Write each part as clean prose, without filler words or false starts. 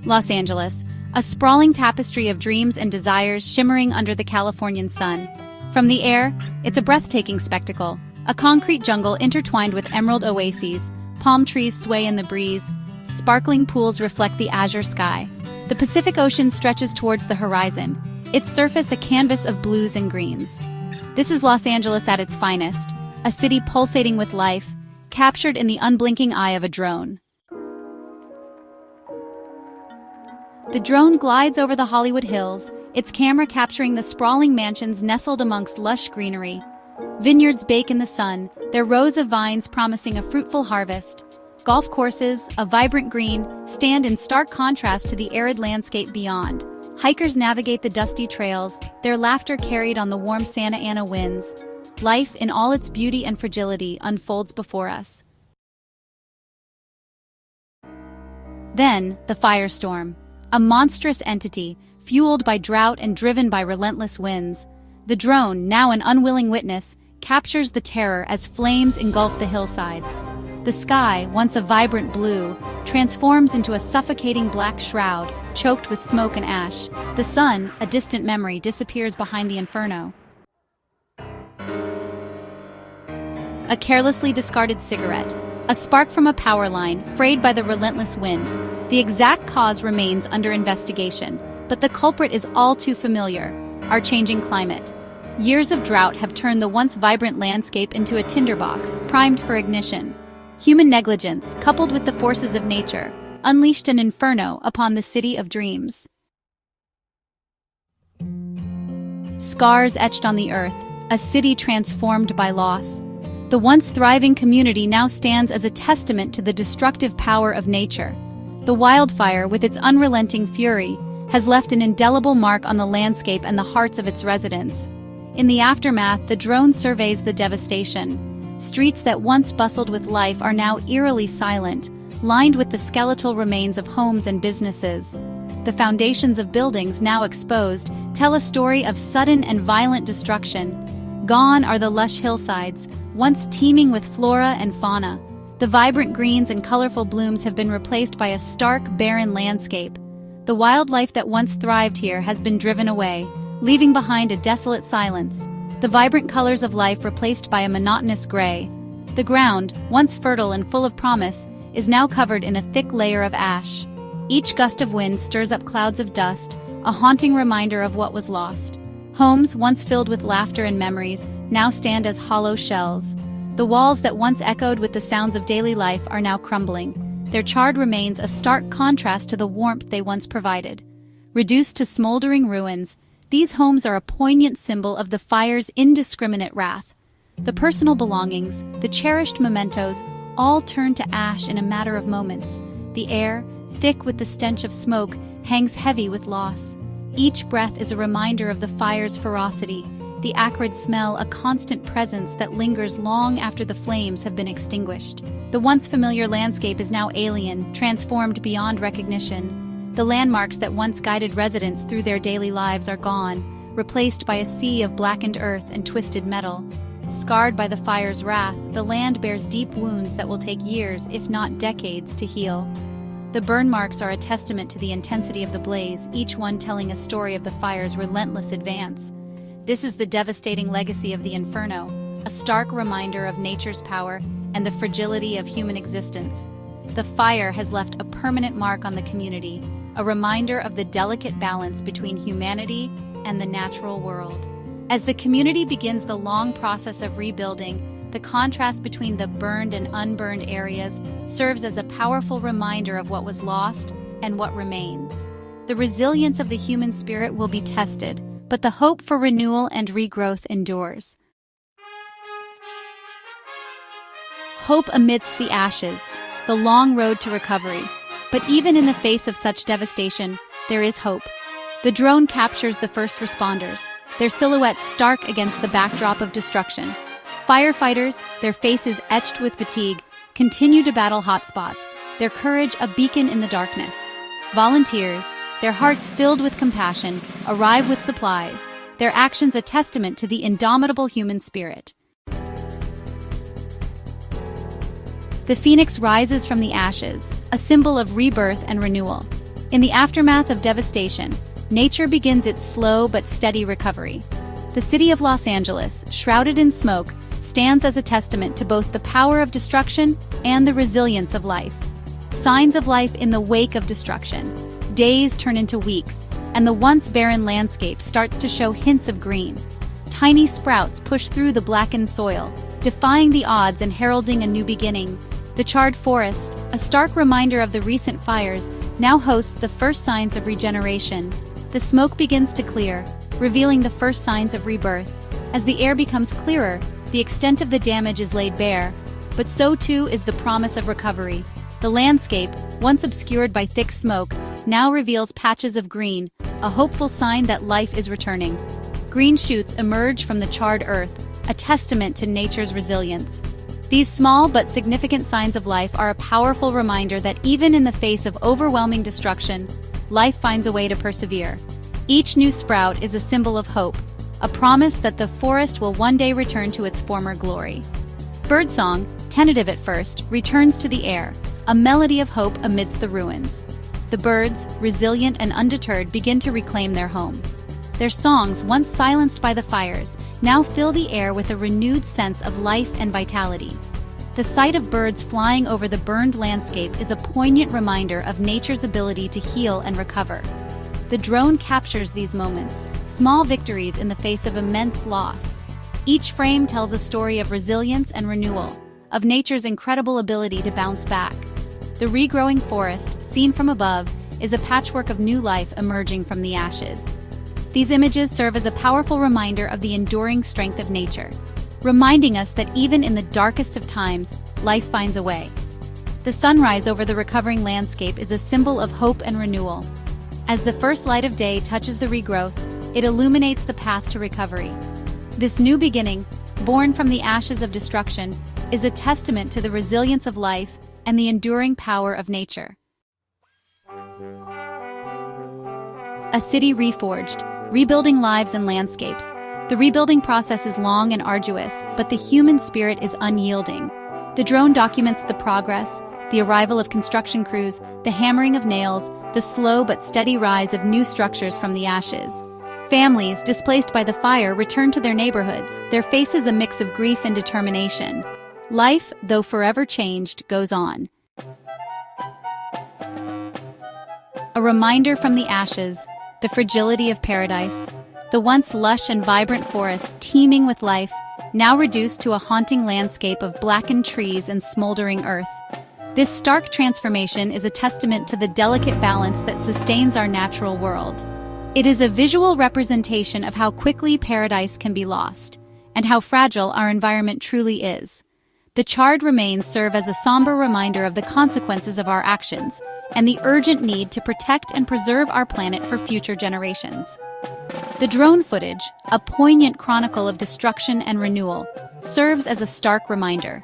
Los Angeles, a sprawling tapestry of dreams and desires shimmering under the Californian sun. From the air, it's a breathtaking spectacle, a concrete jungle intertwined with emerald oases, palm trees sway in the breeze, sparkling pools reflect the azure sky. The Pacific Ocean stretches towards the horizon, its surface a canvas of blues and greens. This is Los Angeles at its finest, a city pulsating with life, captured in the unblinking eye of a drone. The drone glides over the Hollywood Hills, its camera capturing the sprawling mansions nestled amongst lush greenery. Vineyards bake in the sun, their rows of vines promising a fruitful harvest. Golf courses, a vibrant green, stand in stark contrast to the arid landscape beyond. Hikers navigate the dusty trails, their laughter carried on the warm Santa Ana winds. Life in all its beauty and fragility unfolds before us. Then, the firestorm. A monstrous entity, fueled by drought and driven by relentless winds. The drone, now an unwilling witness, captures the terror as flames engulf the hillsides. The sky, once a vibrant blue, transforms into a suffocating black shroud, choked with smoke and ash. The sun, a distant memory, disappears behind the inferno. A carelessly discarded cigarette, a spark from a power line, frayed by the relentless wind. The exact cause remains under investigation, but the culprit is all too familiar: our changing climate. Years of drought have turned the once vibrant landscape into a tinderbox, primed for ignition. Human negligence, coupled with the forces of nature, unleashed an inferno upon the city of dreams. Scars etched on the earth, a city transformed by loss. The once thriving community now stands as a testament to the destructive power of nature. The wildfire, with its unrelenting fury, has left an indelible mark on the landscape and the hearts of its residents. In the aftermath, the drone surveys the devastation. Streets that once bustled with life are now eerily silent, lined with the skeletal remains of homes and businesses. The foundations of buildings, now exposed, tell a story of sudden and violent destruction. Gone are the lush hillsides, once teeming with flora and fauna. The vibrant greens and colorful blooms have been replaced by a stark, barren landscape. The wildlife that once thrived here has been driven away, leaving behind a desolate silence. The vibrant colors of life replaced by a monotonous gray. The ground, once fertile and full of promise, is now covered in a thick layer of ash. Each gust of wind stirs up clouds of dust, a haunting reminder of what was lost. Homes, once filled with laughter and memories, now stand as hollow shells. The walls that once echoed with the sounds of daily life are now crumbling, their charred remains a stark contrast to the warmth they once provided. Reduced to smoldering ruins, these homes are a poignant symbol of the fire's indiscriminate wrath. The personal belongings, the cherished mementos, all turn to ash in a matter of moments. The air, thick with the stench of smoke, hangs heavy with loss. Each breath is a reminder of the fire's ferocity, the acrid smell a constant presence that lingers long after the flames have been extinguished. The once familiar landscape is now alien, transformed beyond recognition. The landmarks that once guided residents through their daily lives are gone, replaced by a sea of blackened earth and twisted metal. Scarred by the fire's wrath, the land bears deep wounds that will take years, if not decades, to heal. The burn marks are a testament to the intensity of the blaze, each one telling a story of the fire's relentless advance. This is the devastating legacy of the inferno, a stark reminder of nature's power and the fragility of human existence. The fire has left a permanent mark on the community, a reminder of the delicate balance between humanity and the natural world. As the community begins the long process of rebuilding, the contrast between the burned and unburned areas serves as a powerful reminder of what was lost and what remains. The resilience of the human spirit will be tested, but the hope for renewal and regrowth endures. Hope amidst the ashes, the long road to recovery. But even in the face of such devastation, there is hope. The drone captures the first responders, their silhouettes stark against the backdrop of destruction. Firefighters, their faces etched with fatigue, continue to battle hotspots, their courage a beacon in the darkness. Volunteers, their hearts filled with compassion, arrive with supplies, their actions a testament to the indomitable human spirit. The phoenix rises from the ashes, a symbol of rebirth and renewal. In the aftermath of devastation, nature begins its slow but steady recovery. The city of Los Angeles, shrouded in smoke, stands as a testament to both the power of destruction and the resilience of life. Signs of life in the wake of destruction. Days turn into weeks, and the once barren landscape starts to show hints of green. Tiny sprouts push through the blackened soil, defying the odds and heralding a new beginning. The charred forest, a stark reminder of the recent fires, now hosts the first signs of regeneration. The smoke begins to clear, revealing the first signs of rebirth. As the air becomes clearer, the extent of the damage is laid bare, but so too is the promise of recovery. The landscape, once obscured by thick smoke, now reveals patches of green, a hopeful sign that life is returning. Green shoots emerge from the charred earth, a testament to nature's resilience. These small but significant signs of life are a powerful reminder that even in the face of overwhelming destruction, life finds a way to persevere. Each new sprout is a symbol of hope, a promise that the forest will one day return to its former glory. Birdsong, tentative at first, returns to the air, a melody of hope amidst the ruins. The birds, resilient and undeterred, begin to reclaim their home. Their songs, once silenced by the fires, now fill the air with a renewed sense of life and vitality. The sight of birds flying over the burned landscape is a poignant reminder of nature's ability to heal and recover. The drone captures these moments, small victories in the face of immense loss. Each frame tells a story of resilience and renewal, of nature's incredible ability to bounce back. The regrowing forest, seen from above, is a patchwork of new life emerging from the ashes. These images serve as a powerful reminder of the enduring strength of nature, reminding us that even in the darkest of times, life finds a way. The sunrise over the recovering landscape is a symbol of hope and renewal. As the first light of day touches the regrowth, it illuminates the path to recovery. This new beginning, born from the ashes of destruction, is a testament to the resilience of life and the enduring power of nature. A city reforged, rebuilding lives and landscapes. The rebuilding process is long and arduous, but the human spirit is unyielding. The drone documents the progress, the arrival of construction crews, the hammering of nails, the slow but steady rise of new structures from the ashes. Families, displaced by the fire, return to their neighborhoods, their faces a mix of grief and determination. Life, though forever changed, goes on. A reminder from the ashes, the fragility of paradise. The once lush and vibrant forests teeming with life, now reduced to a haunting landscape of blackened trees and smoldering earth. This stark transformation is a testament to the delicate balance that sustains our natural world. It is a visual representation of how quickly paradise can be lost, and how fragile our environment truly is. The charred remains serve as a somber reminder of the consequences of our actions, and the urgent need to protect and preserve our planet for future generations. The drone footage, a poignant chronicle of destruction and renewal, serves as a stark reminder.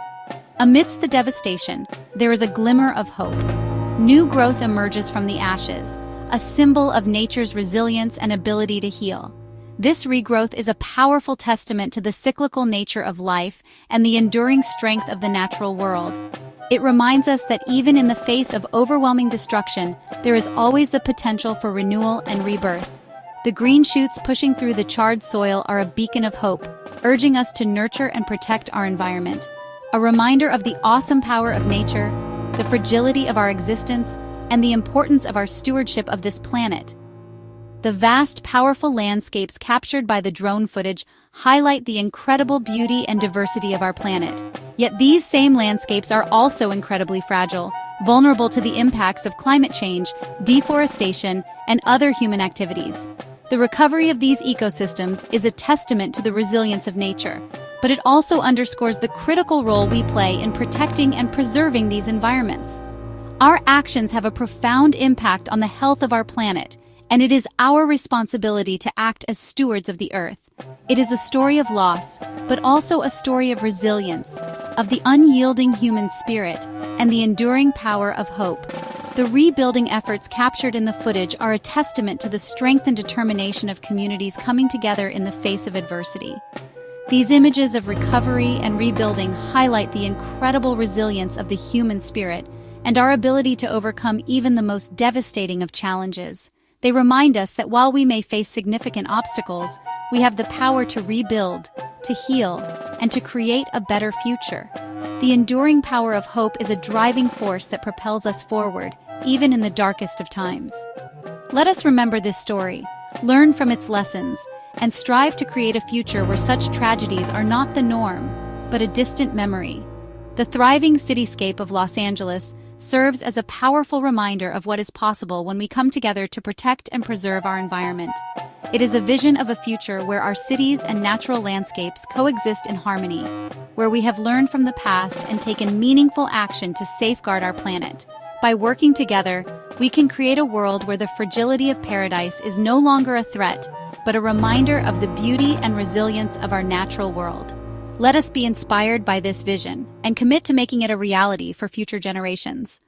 Amidst the devastation, there is a glimmer of hope. New growth emerges from the ashes, a symbol of nature's resilience and ability to heal. This regrowth is a powerful testament to the cyclical nature of life and the enduring strength of the natural world. It reminds us that even in the face of overwhelming destruction, there is always the potential for renewal and rebirth. The green shoots pushing through the charred soil are a beacon of hope, urging us to nurture and protect our environment. A reminder of the awesome power of nature, the fragility of our existence, and the importance of our stewardship of this planet. The vast, powerful landscapes captured by the drone footage highlight the incredible beauty and diversity of our planet. Yet these same landscapes are also incredibly fragile, vulnerable to the impacts of climate change, deforestation, and other human activities. The recovery of these ecosystems is a testament to the resilience of nature, but it also underscores the critical role we play in protecting and preserving these environments. Our actions have a profound impact on the health of our planet, and it is our responsibility to act as stewards of the earth. It is a story of loss, but also a story of resilience, of the unyielding human spirit, and the enduring power of hope. The rebuilding efforts captured in the footage are a testament to the strength and determination of communities coming together in the face of adversity. These images of recovery and rebuilding highlight the incredible resilience of the human spirit and our ability to overcome even the most devastating of challenges. They remind us that while we may face significant obstacles, we have the power to rebuild, to heal, and to create a better future. The enduring power of hope is a driving force that propels us forward, even in the darkest of times. Let us remember this story, learn from its lessons, and strive to create a future where such tragedies are not the norm, but a distant memory. The thriving cityscape of Los Angeles serves as a powerful reminder of what is possible when we come together to protect and preserve our environment. It is a vision of a future where our cities and natural landscapes coexist in harmony, where we have learned from the past and taken meaningful action to safeguard our planet. By working together, we can create a world where the fragility of paradise is no longer a threat, but a reminder of the beauty and resilience of our natural world. Let us be inspired by this vision and commit to making it a reality for future generations.